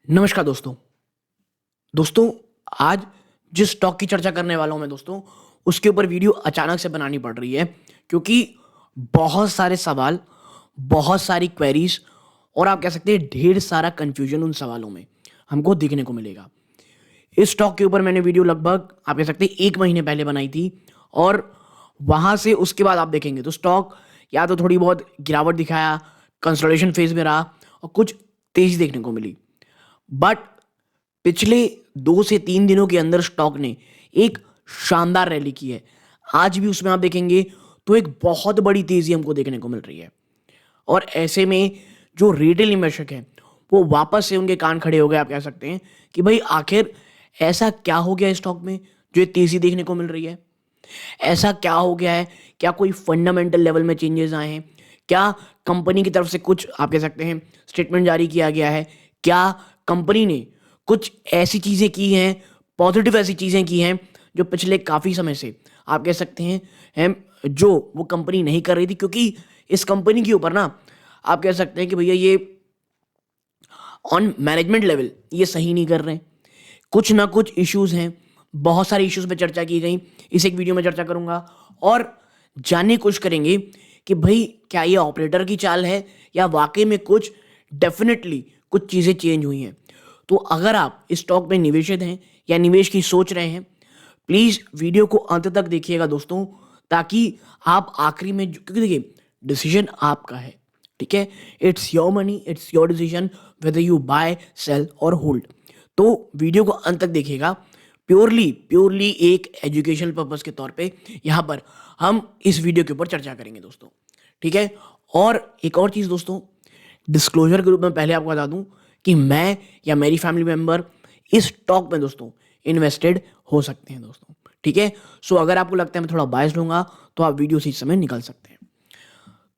नमस्कार दोस्तों। दोस्तों, आज जिस स्टॉक की चर्चा करने वाला हूँ मैं दोस्तों, उसके ऊपर वीडियो अचानक से बनानी पड़ रही है क्योंकि बहुत सारे सवाल, बहुत सारी क्वेरीज और आप कह सकते हैं ढेर सारा कन्फ्यूजन उन सवालों में हमको देखने को मिलेगा। इस स्टॉक के ऊपर मैंने वीडियो लगभग आप कह सकते हैं 1 महीने पहले बनाई थी और वहाँ से उसके बाद आप देखेंगे तो स्टॉक या तो थोड़ी बहुत गिरावट दिखाया, कंसोलिडेशन फेज़ में रहा और कुछ तेज़ी देखने को मिली। बट पिछले 2 से 3 दिनों के अंदर स्टॉक ने एक शानदार रैली की है। आज भी उसमें आप देखेंगे तो एक बहुत बड़ी तेज़ी हमको देखने को मिल रही है और ऐसे में जो रिटेल इन्वेस्टर हैं, वो वापस से उनके कान खड़े हो गए। आप कह सकते हैं कि भाई आखिर ऐसा क्या हो गया है स्टॉक में जो ये तेज़ी देखने को मिल रही है? ऐसा क्या हो गया है? क्या कोई फंडामेंटल लेवल में चेंजेस आए हैं? क्या कंपनी की तरफ से कुछ आप कह सकते हैं स्टेटमेंट जारी किया गया है? क्या कंपनी ने कुछ ऐसी चीज़ें की हैं, पॉजिटिव ऐसी चीज़ें की हैं जो पिछले काफ़ी समय से आप कह सकते हैं जो वो कंपनी नहीं कर रही थी, क्योंकि इस कंपनी के ऊपर ना आप कह सकते हैं कि भैया ये ऑन मैनेजमेंट लेवल ये सही नहीं कर रहे हैं। कुछ ना कुछ इश्यूज हैं, बहुत सारे इश्यूज पे चर्चा की गई। इस एक वीडियो में चर्चा करूंगा और जानने की कोशिश करेंगे कि भाई क्या ये ऑपरेटर की चाल है या वाकई में कुछ डेफिनेटली कुछ चीज़ें चेंज हुई हैं। तो अगर आप इस स्टॉक में निवेशित हैं या निवेश की सोच रहे हैं, प्लीज़ वीडियो को अंत तक देखिएगा दोस्तों, ताकि आप आखिरी में क्योंकि देखिए डिसीजन आपका है, ठीक है। It's your money, it's your decision whether you buy, sell और होल्ड। तो वीडियो को अंत तक देखिएगा। प्योरली प्योरली एक एजुकेशनल पर्पस के तौर पे यहाँ पर हम इस वीडियो के ऊपर चर्चा करेंगे दोस्तों, ठीक है। और एक और चीज़ दोस्तों, डिस्क्लोजर के रूप में पहले आपको बता दूं कि मैं या मेरी फैमिली मेंबर इस स्टॉक में दोस्तों इन्वेस्टेड हो सकते हैं दोस्तों, ठीक है। सो अगर आपको लगता है मैं थोड़ा बायस्ड होऊंगा तो आप वीडियो से इस समय निकल सकते हैं।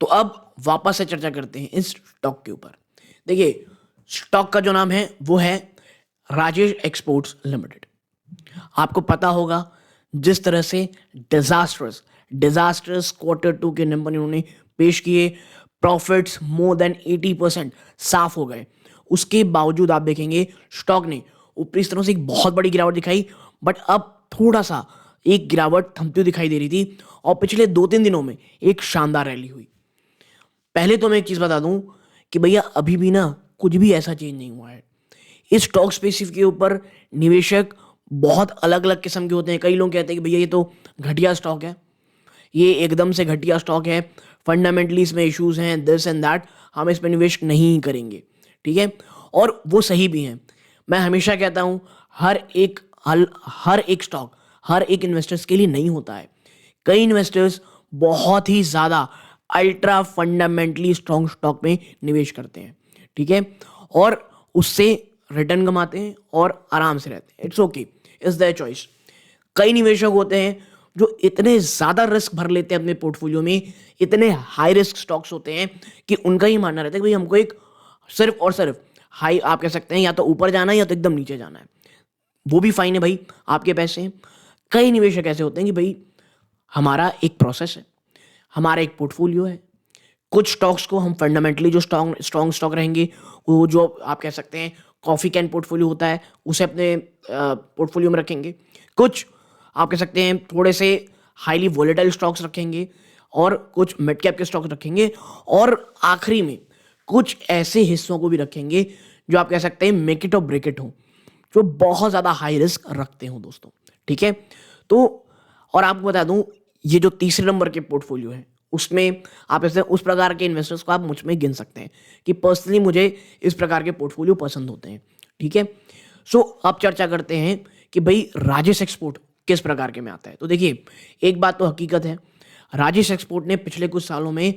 तो अब वापस से चर्चा करते हैं इस स्टॉक के ऊपर। देखिए, स्टॉक का जो नाम है वो है राजेश एक्सपोर्ट्स लिमिटेड। आपको पता होगा जिस तरह से डिजास्टर्स Q2 के नंबर इन्होंने पेश किए, प्रॉफिट्स मोर देन 80% साफ हो गए। उसके बावजूद आप देखेंगे स्टॉक ने ऊपरी स्तरों से एक बहुत बड़ी गिरावट दिखाई, बट अब थोड़ा सा एक गिरावट थमती हुई दिखाई दे रही थी और पिछले 2-3 दिनों में एक शानदार रैली हुई। पहले तो मैं एक चीज़ बता दूं कि भैया अभी भी ना कुछ भी ऐसा चेंज नहीं हुआ है। इस स्टॉक स्पेसिफिक के ऊपर निवेशक बहुत अलग अलग किस्म के होते हैं। कई लोग कहते हैं कि भैया ये तो घटिया स्टॉक है, ये एकदम से घटिया स्टॉक है, फंडामेंटली इसमें इश्यूज हैं, दिस एंड दैट, हम इस पर निवेश नहीं करेंगे, ठीक है। और वो सही भी हैं। मैं हमेशा कहता हूँ हर एक स्टॉक हर एक इन्वेस्टर्स के लिए नहीं होता है। कई इन्वेस्टर्स बहुत ही ज़्यादा अल्ट्रा फंडामेंटली स्ट्रॉन्ग स्टॉक में निवेश करते हैं, ठीक है, और उससे रिटर्न कमाते हैं और आराम से रहते हैं। It's okay, it's their choice. कई निवेशक होते हैं जो इतने ज़्यादा रिस्क भर लेते हैं अपने पोर्टफोलियो में, इतने हाई रिस्क स्टॉक्स होते हैं कि उनका ही मानना रहता है कि भाई हमको एक सिर्फ और सिर्फ हाई आप कह सकते हैं या तो ऊपर जाना है या तो एकदम नीचे जाना है। वो भी फाइन है भाई, आपके पैसे हैं। कई निवेशक ऐसे होते हैं कि भाई हमारा एक प्रोसेस है, हमारा एक पोर्टफोलियो है। कुछ स्टॉक्स को हम फंडामेंटली जो स्ट्रॉन्ग स्टॉक रहेंगे, वो जो आप कह सकते हैं कॉफ़ी कैन पोर्टफोलियो होता है, उसे अपने पोर्टफोलियो में रखेंगे। कुछ आप कह सकते हैं थोड़े से हाईली वोलेटाइल स्टॉक्स रखेंगे और कुछ मिड कैप के स्टॉक्स रखेंगे और आखिरी में कुछ ऐसे हिस्सों को भी रखेंगे जो आप कह सकते हैं मेक इट और ब्रेक इट हो, जो बहुत ज़्यादा हाई रिस्क रखते हो दोस्तों, ठीक है। तो और आपको बता दूं, ये जो तीसरे नंबर के पोर्टफोलियो है उसमें आप ऐसे उस प्रकार के इन्वेस्टर्स को आप मुझ में गिन सकते हैं कि पर्सनली मुझे इस प्रकार के पोर्टफोलियो पसंद होते हैं, ठीक है। सो अब चर्चा करते हैं कि भाई राजेश एक्सपोर्ट किस प्रकार के में आता है। तो देखिए, एक बात तो हकीकत है, राजेश एक्सपोर्ट ने पिछले कुछ सालों में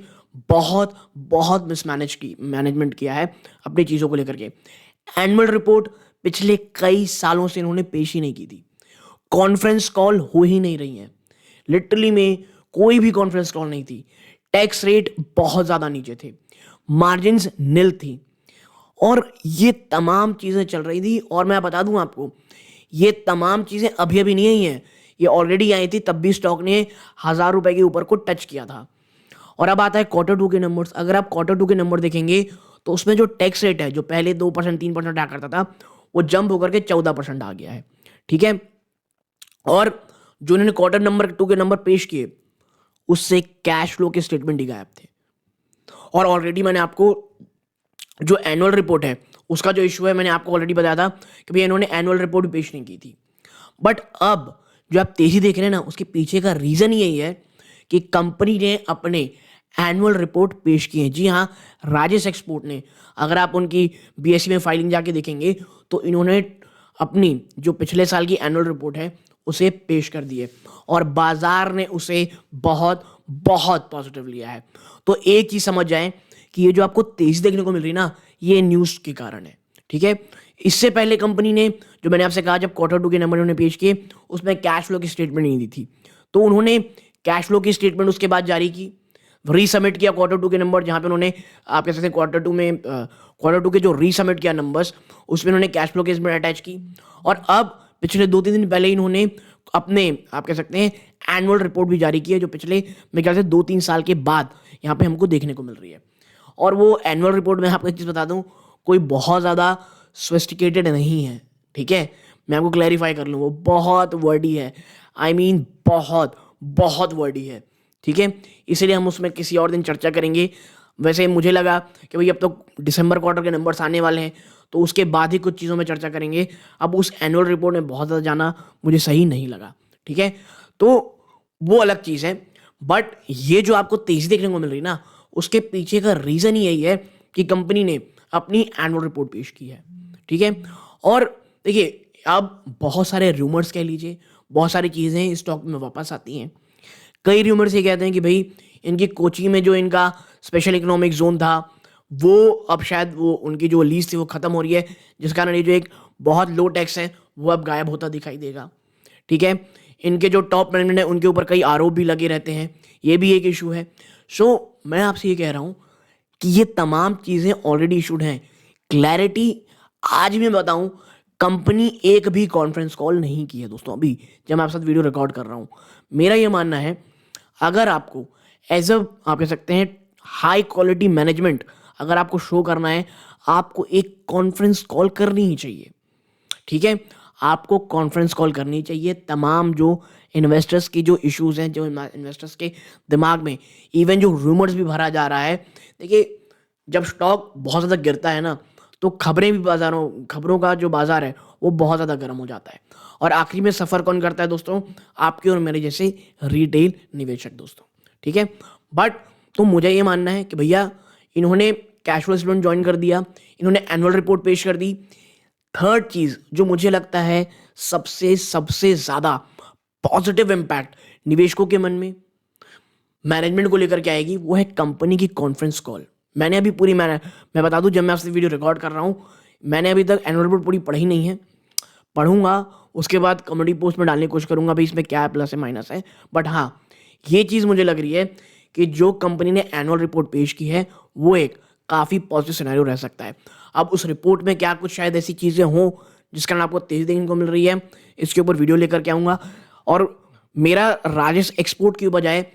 बहुत बहुत मैनेजमेंट किया है अपनी चीज़ों को लेकर के। एनुअल रिपोर्ट पिछले कई सालों से इन्होंने पेश ही नहीं की थी। कॉन्फ्रेंस कॉल हो ही नहीं रही हैं, लिटरली में कोई भी कॉन्फ्रेंस कॉल नहीं थी। टैक्स रेट बहुत ज़्यादा नीचे थे, मार्जिन्स निल थी और ये तमाम चीज़ें चल रही थी। और मैं बता दूं आपको, ये तमाम चीज़ें अभी अभी नहीं आई हैं, ये ऑलरेडी आई थी, तब भी स्टॉक ने 1,000 रुपए के ऊपर को टच किया था। और अब आता है Q2 के नंबर्स। अगर आप Q2 के नंबर देखेंगे तो उसमें जो टैक्स रेट है जो पहले 2% 3% आ करता था वो जंप होकर के 14% आ गया है। ठीक है, और जो इन्होंने क्वार्टर नंबर 2 के नंबर पेश किए उससे कैश फ्लो के स्टेटमेंट ही गायब थे। और ऑलरेडी मैंने आपको जो एनुअल रिपोर्ट है उसका जो इशू है मैंने आपको ऑलरेडी बताया था कि भाई इन्होंने एनुअल रिपोर्ट भी पेश नहीं की थी। बट अब जो आप तेजी देख रहे हैं ना उसके पीछे का रीजन यही है कि कंपनी ने अपने एनुअल रिपोर्ट पेश किए हैं। जी हाँ, राजेश एक्सपोर्ट ने, अगर आप उनकी बीएसई में फाइलिंग जाके देखेंगे तो इन्होंने अपनी जो पिछले साल की एनुअल रिपोर्ट है उसे पेश कर दी है और बाजार ने उसे बहुत बहुत पॉजिटिव लिया है। तो एक चीज समझ जाएं कि ये जो आपको तेजी देखने को मिल रही है ना ये न्यूज के कारण है। ठीक है, इससे पहले कंपनी ने, जो मैंने आपसे कहा जब क्वार्टर 2 के नंबर उन्होंने पेश किए उसमें कैश फ्लो की स्टेटमेंट नहीं दी थी, तो उन्होंने कैश फ्लो की स्टेटमेंट उसके बाद जारी की, रीसबमिट किया क्वार्टर 2 के नंबर, जहां पे उन्होंने आप कह सकते हैं क्वार्टर 2 के जो रीसबमिट किया नंबर्स उसमें उन्होंने कैश फ्लो की स्टेटमेंट अटैच की। और अब पिछले 2-3 दिन पहले इन्होंने अपने आप कह सकते हैं एनुअल रिपोर्ट भी जारी की है जो पिछले मेरे ख्याल से 2-3 साल के बाद यहाँ पे हमको देखने को मिल रही है। और वो एनुअल रिपोर्ट में आपको एक चीज़ बता दूं, कोई बहुत ज़्यादा सोफिस्टिकेटेड नहीं है। ठीक है, मैं आपको क्लैरिफाई कर लूँ, वो बहुत वर्डी है, आई मीन बहुत बहुत वर्डी है। ठीक है, इसलिए हम उसमें किसी और दिन चर्चा करेंगे। वैसे मुझे लगा कि भाई अब तो दिसंबर क्वार्टर के नंबर्स आने वाले हैं तो उसके बाद ही कुछ चीज़ों में चर्चा करेंगे। अब उस एनुअल रिपोर्ट में बहुत ज़्यादा जाना मुझे सही नहीं लगा। ठीक है, तो वो अलग चीज़ है। बट ये जो आपको तेजी देखने को मिल रही ना उसके पीछे का रीज़न ही यही है कि कंपनी ने अपनी एनुअल रिपोर्ट पेश की है। ठीक है, और देखिए अब बहुत सारे रूमर्स कह लीजिए, बहुत सारी चीज़ें स्टॉक में वापस आती हैं। कई रूमर्स ये कहते हैं कि भाई इनकी कोची में जो इनका स्पेशल इकोनॉमिक जोन था वो अब शायद वो उनकी जो लीज थी वो ख़त्म हो रही है, जिस कारण ये जो एक बहुत लो टैक्स है वो अब गायब होता दिखाई देगा। ठीक है, इनके जो टॉप मैनेजमेंट है उनके ऊपर कई आरोप भी लगे रहते हैं, ये भी एक इशू है। सो मैं आपसे ये कह रहा हूँ कि ये तमाम चीज़ें ऑलरेडी इशूड हैं। क्लैरिटी आज मैं बताऊं, कंपनी एक भी कॉन्फ्रेंस कॉल नहीं की है दोस्तों। अभी जब मैं आपके साथ वीडियो रिकॉर्ड कर रहा हूं, मेरा ये मानना है अगर आपको एज अ आप कह सकते हैं हाई क्वालिटी मैनेजमेंट अगर आपको शो करना है आपको एक कॉन्फ्रेंस कॉल करनी ही चाहिए। ठीक है, आपको कॉन्फ्रेंस कॉल करनी चाहिए। तमाम जो इन्वेस्टर्स की जो इश्यूज हैं, जो इन्वेस्टर्स के दिमाग में इवन जो रूमर्स भी भरा जा रहा है, देखिए जब स्टॉक बहुत ज़्यादा गिरता है ना तो खबरों का जो बाजार है वो बहुत ज़्यादा गर्म हो जाता है। और आखिरी में सफ़र कौन करता है दोस्तों? आपके और मेरे जैसे रिटेल निवेशक दोस्तों। ठीक है, बट तो मुझे ये मानना है कि भैया इन्होंने कैश फ्लो स्टेटमेंट ज्वाइन कर दिया, इन्होंने एनुअल रिपोर्ट पेश कर दी। थर्ड चीज़ जो मुझे लगता है सबसे सबसे ज़्यादा पॉजिटिव इम्पैक्ट निवेशकों के मन में मैनेजमेंट को लेकर के आएगी वो है कंपनी की कॉन्फ्रेंस कॉल। मैंने अभी पूरी मैं बता दूं, जब मैं आपसे वीडियो रिकॉर्ड कर रहा हूं मैंने अभी तक एनुअल रिपोर्ट पूरी पढ़ी नहीं है, पढ़ूंगा उसके बाद कम्युनिटी पोस्ट में डालने की कोशिश करूंगा भाई इसमें क्या प्लस है माइनस है। बट हाँ, ये चीज़ मुझे लग रही है कि जो कंपनी ने एनुअल रिपोर्ट पेश की है वो एक काफ़ी पॉजिटिव सिनेरियो रह सकता है। अब उस रिपोर्ट में क्या कुछ शायद ऐसी चीज़ें हों जिस कारण आपको तेज़ी देखने को मिल रही है, इसके ऊपर वीडियो लेकर के आऊँगा। और मेरा राजेश एक्सपोर्ट की बजाय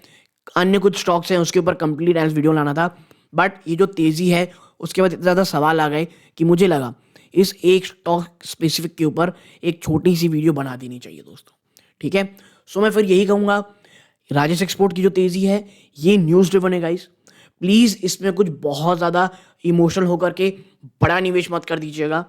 अन्य कुछ स्टॉक्स हैं उसके ऊपर कंप्लीट एनालिसिस वीडियो लाना था, बट ये जो तेज़ी है उसके बाद इतने ज़्यादा सवाल आ गए कि मुझे लगा इस एक स्टॉक स्पेसिफिक के ऊपर एक छोटी सी वीडियो बना देनी चाहिए दोस्तों। ठीक है, सो मैं फिर यही कहूँगा राजेश एक्सपोर्ट की जो तेज़ी है ये न्यूज़ ड्रिवन है गाइस। प्लीज़ इसमें कुछ बहुत ज़्यादा इमोशनल होकर के बड़ा निवेश मत कर दीजिएगा।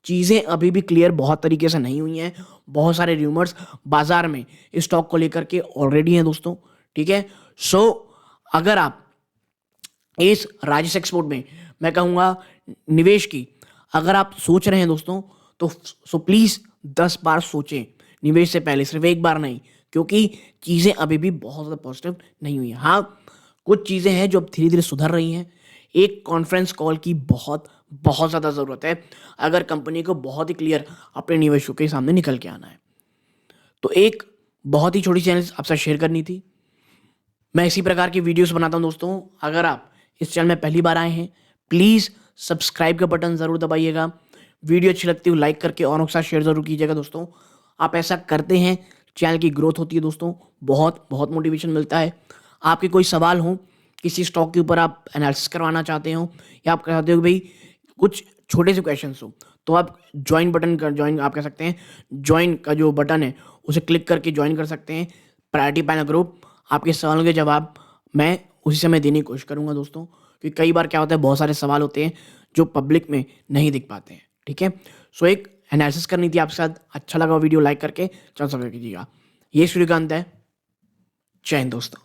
चीज़ें अभी भी क्लियर बहुत तरीके से नहीं हुई हैं, बहुत सारे र्यूमर्स बाजार में इस स्टॉक को लेकर के ऑलरेडी हैं दोस्तों। ठीक है, सो अगर आप इस राजेश एक्सपोर्ट में मैं कहूँगा निवेश की अगर आप सोच रहे हैं दोस्तों तो सो प्लीज़ 10 बार सोचें निवेश से पहले, सिर्फ एक बार नहीं, क्योंकि चीज़ें अभी भी बहुत ज़्यादा पॉजिटिव नहीं हुई हैं। हाँ, कुछ चीज़ें हैं जो अब धीरे धीरे सुधर रही हैं। एक कॉन्फ्रेंस कॉल की बहुत बहुत ज़्यादा ज़रूरत है अगर कंपनी को बहुत ही क्लियर अपने निवेशकों के सामने निकल के आना है। तो एक बहुत ही छोटी चैनल आपसे शेयर करनी थी। मैं इसी प्रकार की वीडियोस बनाता हूं दोस्तों। अगर आप इस चैनल में पहली बार आए हैं प्लीज़ सब्सक्राइब का बटन ज़रूर दबाइएगा। वीडियो अच्छी लगती है लाइक करके और के साथ शेयर ज़रूर कीजिएगा दोस्तों। आप ऐसा करते हैं चैनल की ग्रोथ होती है दोस्तों, बहुत बहुत मोटिवेशन मिलता है। आपके कोई सवाल हो किसी स्टॉक के ऊपर आप एनालिसिस करवाना चाहते हो, या आप चाहते हो कि भाई कुछ छोटे से क्वेश्चंस हो, तो आप ज्वाइन आप कह सकते हैं, ज्वाइन का जो बटन है उसे क्लिक करके ज्वाइन कर सकते हैं प्रायोरिटी पैनल ग्रुप। आपके सवालों के जवाब मैं उसी समय देने की कोशिश करूंगा दोस्तों, क्योंकि कई बार क्या होता है, बहुत सारे सवाल होते हैं जो पब्लिक में नहीं दिख पाते हैं। ठीक है, सो एक एनालिसिस करनी थी आपके साथ। अच्छा लगा वीडियो लाइक करके चैनल सब्सक्राइब कीजिएगा। ये सूर्यकांत है। जय हिंद दोस्तों।